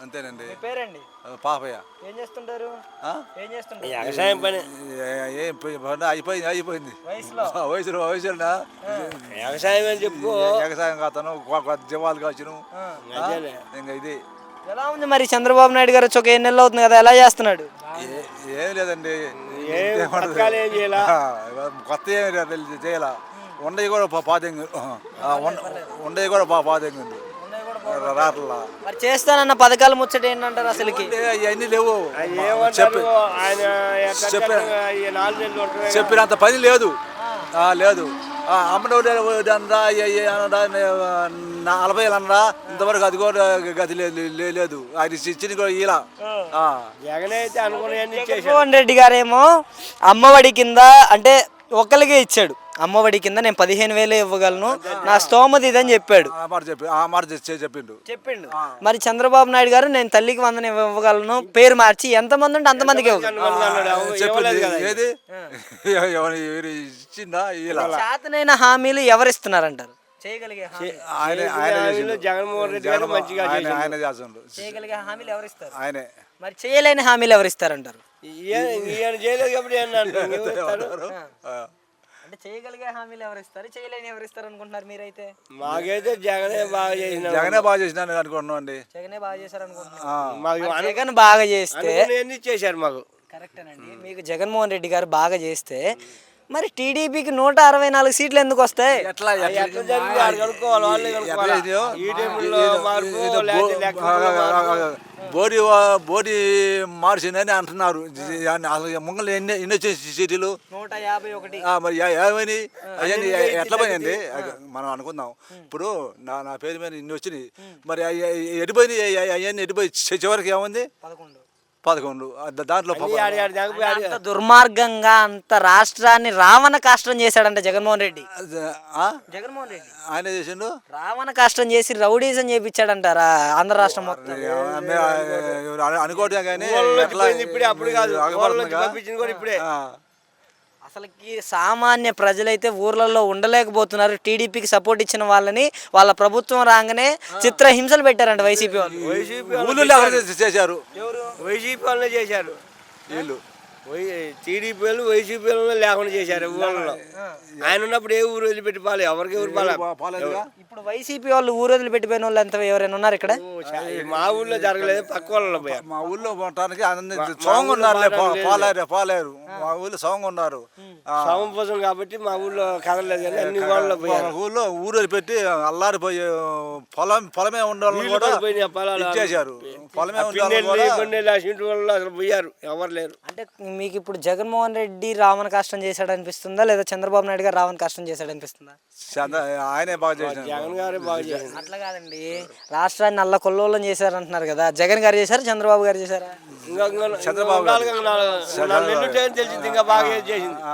అంతేనండి. మీ పేరండి? పాపయ్య. ఏం చేస్తుంటారు? ఏం చేస్తుంటారు? వ్యవసాయం పని. అయిపోయింది వయసులో వయసులో వ్యవసాయం అని చెప్పు. వ్యవసాయం కాతాను, జీవాలు కాచును. ఇంకా ఇది ఎలా ఉంది మరి చంద్రబాబు నాయుడు గారు వచ్చి ఒక 7 నెలలు అవుతుంది కదా, ఎలా చేస్తున్నాడు? ఏం లేదండి, కొత్త ఏమి చేయాల. ఉండయి కూడా పాదెంగు, ఉండయి కూడా పాదెంగు రాట్లా. మరి చేస్తానన్న పథకాలు ముచ్చట ఏంటంటారు అసలుకి? అవన్నీ లేవు, చెప్పినంత పని లేదు. లేదు అమ్మడు 40 అనరా, ఇంతవరకు అది కూడా గతి లేదు. అది ఇచ్చింది కూడా ఇలా. జగన్మోహన్ రెడ్డి గారేమో అమ్మఒడి కింద అంటే ఒక్కరికే ఇచ్చాడు. అమ్మఒడి కింద నేను 15,000 ఇవ్వగలను, నా స్తోమత ఇదని చెప్పాడు. చెప్పిండు. మరి చంద్రబాబు నాయుడు గారు నేను తల్లికి 100 ఇవ్వగలను, పేరు మార్చి ఎంతమంది ఉంటే అంతమందికి శాతనైన హామీలు ఎవరిస్తున్నారంటారు? చేయగలిగే జగన్మోహన్ రెడ్డి గారు మంచిగా చేయగలిగే హామీలు ఎవరిస్తారు? ఆయనే. మరి చేయలేని హామీలు ఎవరిస్తారంటారు? చేయలేదు కాబట్టి అంటే చేయగలిగే హామీలు ఎవరిస్తారు, చేయలేని ఎవరిస్తారు అనుకుంటున్నారు మీరైతే? మాకైతే జగనే బాగా చేసినా అనుకుంటున్నాం అండి. జగనే బాగా చేశారు అనుకుంటున్నాం. జగన్ బాగా చేస్తే చేశారు మాకు. కరెక్టేనండి. మీకు జగన్మోహన్ రెడ్డి గారు బాగా చేస్తే మరి టీడీపీకి 164 సీట్లు ఎందుకు వస్తాయి? బోడి మార్చిందని అంటున్నారు. ముంగలు ఎన్ని వచ్చే సీట్లు? 151. మరి ఏమని అవన్నీ ఎట్లా పోయింది మనం అనుకుందాం. ఇప్పుడు నా పేరు మీద ఇన్ని వచ్చినాయి, మరి ఎడిపోయినాయి. అవన్నీ ఎడిపోయి చివరికి ఏముంది? 11. దాంట్లో అంత దుర్మార్గంగా అంత రాష్ట్రాన్ని రావణ కాష్టం చేశాడంట జగన్మోహన్ రెడ్డి. ఆయన చేసిండు. రావణ కాష్టం చేసి రౌడీజం చేపించాడంటారా ఆంధ్ర రాష్ట్రం మొత్తం? అనుకోవటం కానీ అసలుకి సామాన్య ప్రజలైతే ఊర్లలో ఉండలేకపోతున్నారు. టీడీపీకి సపోర్ట్ ఇచ్చిన వాళ్ళని వాళ్ళ ప్రభుత్వం రాగానే చిత్రహింసలు పెట్టారంట వైసీపీ వాళ్ళు. చేశారు, వైసీపీ వాళ్ళనే చేశారు వీళ్ళు. టీడీపీ వాళ్ళు వైసీపీ వాళ్ళు లేకుండా చేశారు ఊళ్ళలో. ఆయన ఉన్నప్పుడు ఏ ఊరు వదిలిపెట్టి పాలే, ఎవరికి ఊరు పాలేదు. ఇప్పుడు వైసీపీ వాళ్ళు ఊరు వదిలిపెట్టిపోయిన వాళ్ళు ఎంత ఎవరైనా ఉన్నారు ఇక్కడ? మా ఊళ్ళో జరగలేదు, పక్క వాళ్ళలో పోయారు. మా ఊళ్ళో పోవటానికి సోంగ్ ఉన్నారు, పాలేరు. మా ఊళ్ళో సోంగ్ ఉన్నారు, సోమం కోసం కాబట్టి మా ఊళ్ళో కదలలేదు. కానీ అన్ని వాళ్ళలో పోయారు. ఊళ్ళో ఊరు వదిలిపెట్టి అల్లారిపోయి పొలమే ఉండాలని కూడా ఇచ్చేశారు. పొలమే అసలు పోయారు, ఎవరు లేరు. అంటే మీకు ఇప్పుడు జగన్మోహన్ రెడ్డి రావణ కాష్టం చేశాడు అనిపిస్తుందా, లేదా చంద్రబాబు నాయుడు గారు రావణ కాష్టం చేశాడు అనిపిస్తుందా? ఆయనే బాగా చేశారు, జగన్ గారే బాగా చేశారు. అట్లా కాదండి, రాష్ట్రాన్ని నల్ల కొల్లోలం చేశారు అంటున్నారు కదా, జగన్ గారు చేశారు, చంద్రబాబు గారు చేశారా? చంద్రబాబు తెలిసింది ఇంకా బాగా చేసింది.